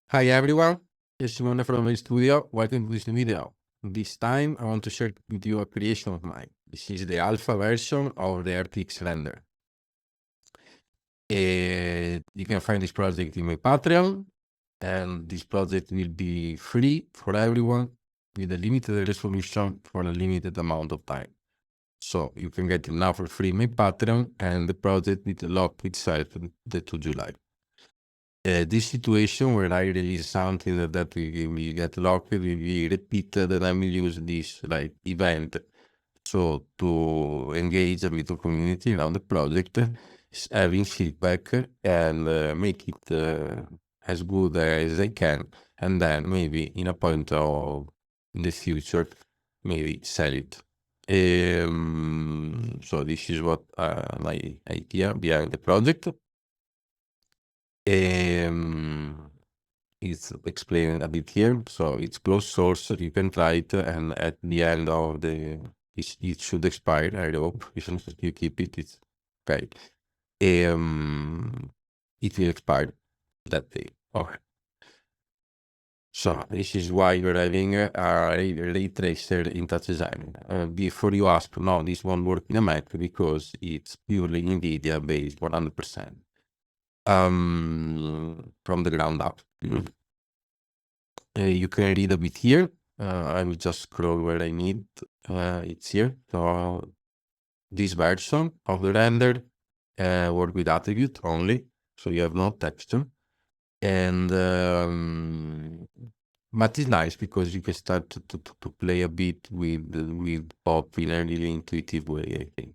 Hi everyone, it's Simone from my studio. Welcome to this new video. This time I want to share with you a creation of mine. This is the alpha version of the RTXRender. You can find this project in my Patreon, and this project will be free for everyone with a limited resolution for a limited amount of time. So you can get it now for free in my Patreon, and the project will lock itself to July. This situation where I release something that we get locked will be repeated, and I will use this like event so to engage with the community around the project, having feedback and make it as good as I can, and then maybe in a point of in the future, maybe sell it. So this is what my idea behind the project. It's explained a bit here. So it's closed source. You can try it, and at the end of it should expire. I hope if you keep it, it's okay. It will expire that day. Okay. So this is why you're having a ray tracer in Touch Design. Before you ask, no, this won't work in a Mac because it's purely NVIDIA based 100%. From the ground up. You can read a bit here. I will just scroll where I need. It's here. So this version of the render work with attribute only, so you have no texture. And but it's nice because you can start to play a bit with pop in a really intuitive way, I think.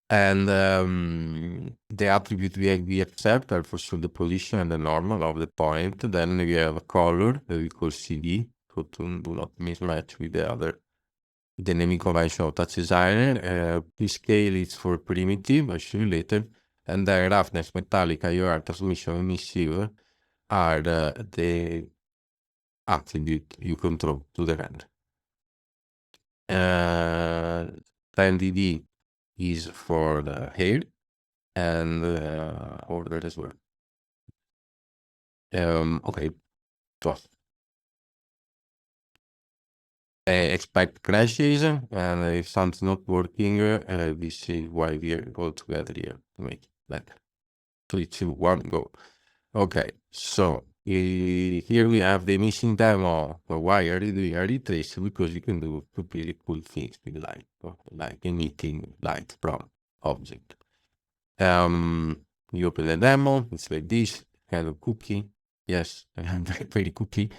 And the attribute we accept are for sure the position and the normal of the point. Then we have a color that we call CD, so to do not mismatch with the naming convention of Touch Designer. The scale is for primitive, I'll show you later. And then roughness, metallic, IOR, transmission, emissive are the attribute you control to the render. 10dD is for the hair and order as well. Okay, so expect crashes, and if something's not working, this is why we are all together here to make it better. 3, 2, 1, go. Okay, so here we have the missing demo. So why are we doing ray trace? Because you can do pretty cool things with light, like emitting light from object. You open the demo, it's like this, kind of cookie. Yes, very cookie.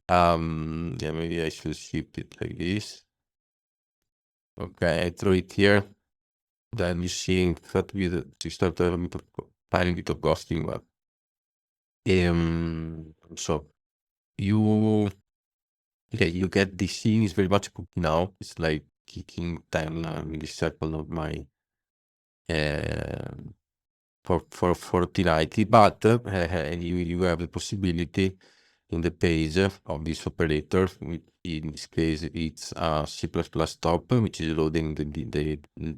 Yeah, maybe I should ship it like this. Okay, I throw it here. Then you see that you start to have a tiny bit of ghosting. Well, so you get this scene is very much cookie now. It's like kicking 10 millisecond of my for 4090, but you have the possibility in the page of this operator. In this case, it's C++ top, which is loading the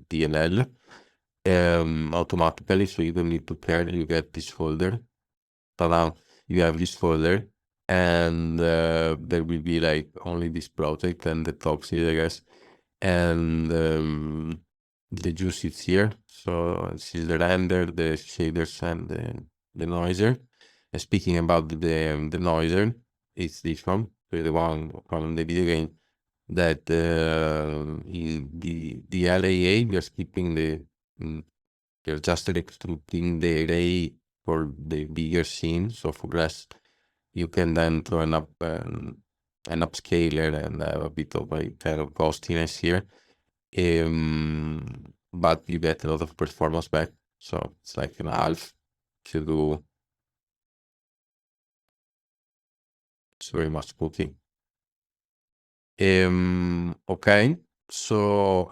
DLL automatically, so you don't need to care. You get this folder. So now you have this folder, and there will be like only this project and the top here, I guess, and the juice is here. So this is the render, the shaders, and the noiser. And speaking about the noiser, it's this one, the one from the video game that in the LAA we are skipping we're just extruding the array for the bigger scene. So for glass, you can then throw an upscaler and have a bit of a kind of ghostiness here. But you get a lot of performance back. So it's like an half to do. It's very much cooking. Okay, so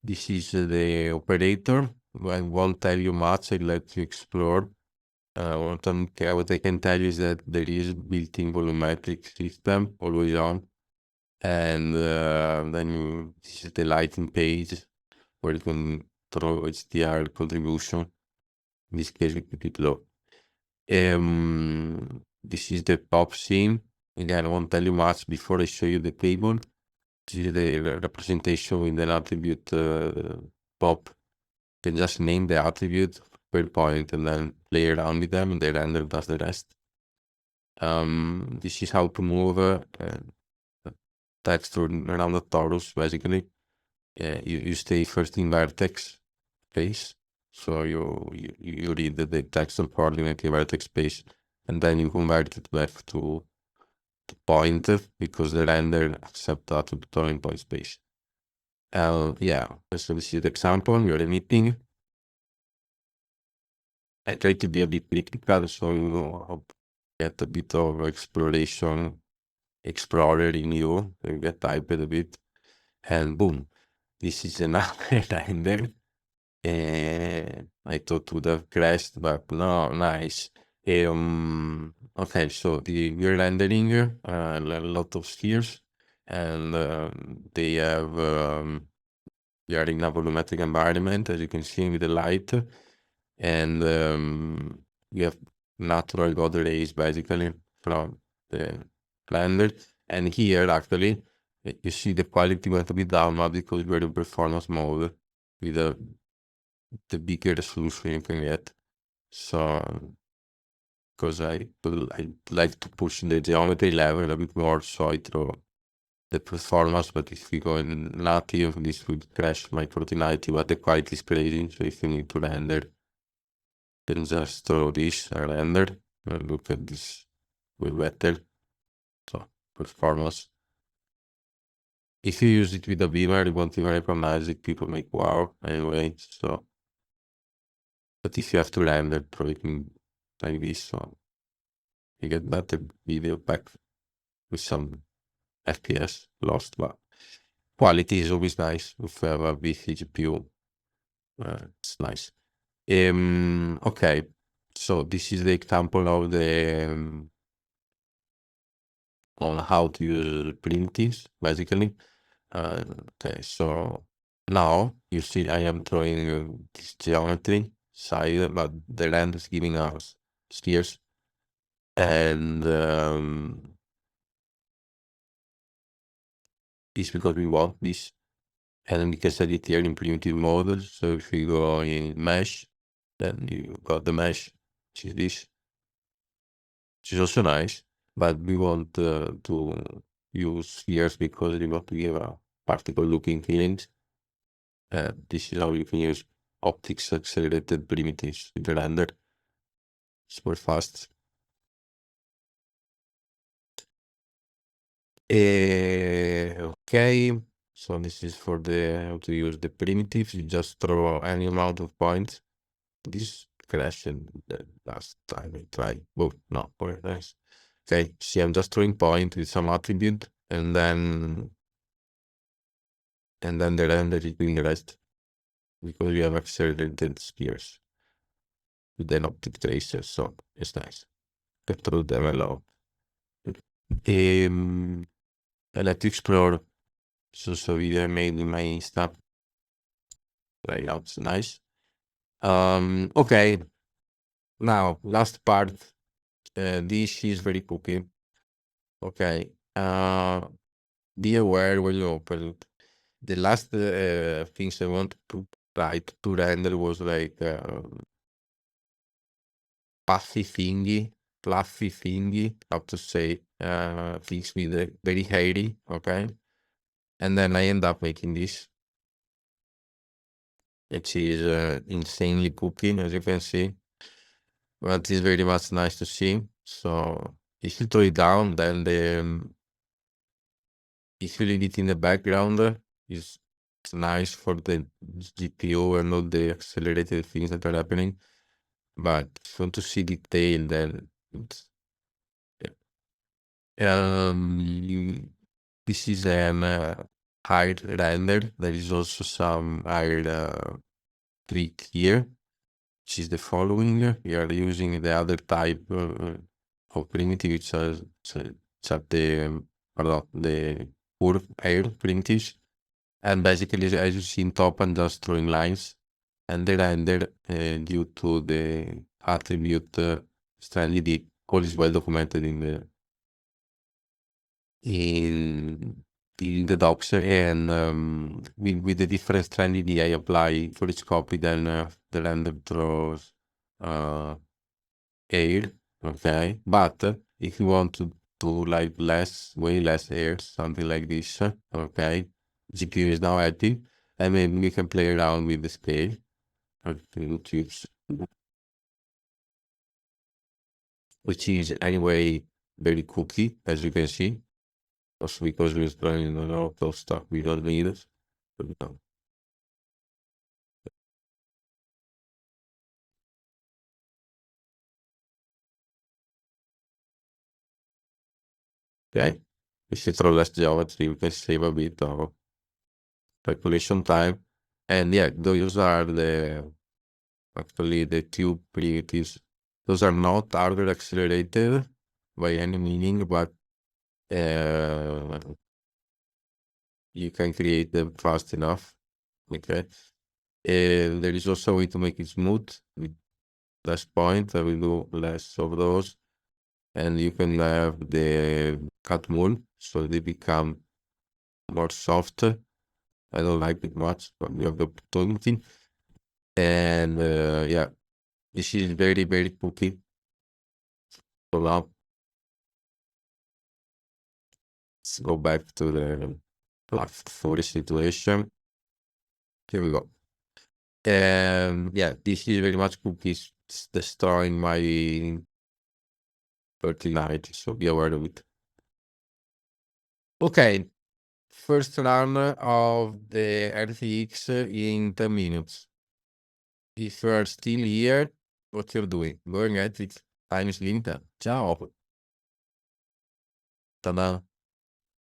this is the operator. I won't tell you much. I'll let you explore. What I can tell you is that there is built-in volumetric system always on, and then this is the lighting page where you can throw HDR contribution. In this case, we keep it low. this is the top scene. Again, I won't tell you much before I show you the table. This is the representation with an attribute pop. You can just name the attribute per point and then play around with them, and the render does the rest. This is how to move text around the torus, basically. You stay first in vertex space, so you read the text and coordinate the vertex space, and then you convert it back to point because the render accepts that to the turning point space. Yeah, so this is the example. You're emitting. I try to be a bit critical, so you get a bit of exploration, explorer in you, you get typed a bit, and boom, this is another render. I thought would have crashed, but no, nice. Okay, so you're rendering a lot of spheres, and they have we are in a volumetric environment, as you can see with the light, and we have natural God rays basically from the render. And here actually you see the quality went a bit down, but because we're in performance mode with the bigger resolution you can get. So because I like to push the geometry level a bit more, so I throw the performance, but if we go in native, this would crash my 4090, but the quality is crazy. So if you need to render, then just throw this and render. Look at this way better. So performance. If you use it with a beamer, you won't even recognize it. People make wow anyway. So, but if you have to render, throw it in like this, so you get better video back with some FPS lost, but quality is always nice. If you have a beefy GPU, it's nice. Okay, so this is the example of the on how to use primitives, basically. Okay, so now you see I am throwing this geometry side, but the render is giving us spheres, and this because we want this, and we can set it here in primitive mode. So if we go in mesh, then you got the mesh, which is this, which is also nice, but we want to use spheres because we want to give a particle looking feelings. This is how you can use optics accelerated primitives with the render. Super fast. Okay, so this is for the how to use the primitives. You just throw any amount of points. This crashed the last time I tried. Oh no, very nice. Okay, see, I'm just throwing point with some attribute, and then the render is doing the rest because we have accelerated spheres with an optic tracer, so it's nice. Get through them a lot. I like to explore. So video I made in my Insta. Layout's nice. Okay. Now last part. This is very cookie. Okay. Be aware when you open it. The last things I want to try to render was like puffy thingy, fluffy thingy, how to say, things with very hairy, okay? And then I end up making this. It is insanely cooking, as you can see, but it's very much nice to see. So if you throw it down, then if you leave it in the background, it's nice for the GPU and all the accelerated things that are happening. But if you want to see detail, then it's, this is an high render. There is also some higher trick here, which is the following. We are using the other type of primitive, which are the pure air primitives. And basically, as you see in top, I'm just drawing lines, and the render due to the attribute stranded all is well documented in the docs, and with the different trend I apply for each copy, then the render draws air. Okay, but if you want to do like way less air, something like this, okay, GPU is now active, and maybe we can play around with the scale. Which is anyway very cookie, as you can see, also because we're running a lot of stuff we don't need it. Okay, if you throw less geometry, we can save a bit of calculation time. And yeah, those are actually the two primitives. Those are not hardware accelerated by any meaning, but you can create them fast enough. Okay. There is also a way to make it smooth with less point. I will do less of those. And you can have the cut mold, so they become more soft. I don't like it much, but you have the opportunity. And yeah, this is very, very cookie. So now let's go back to the for the situation. Here we go. And yeah, this is very much cookies destroying my 3090, so be aware of it. Okay, first run of the RTX in 10 minutes. If you are still here, what you're doing? Going at it. Time is limited. Ciao. Ta-da.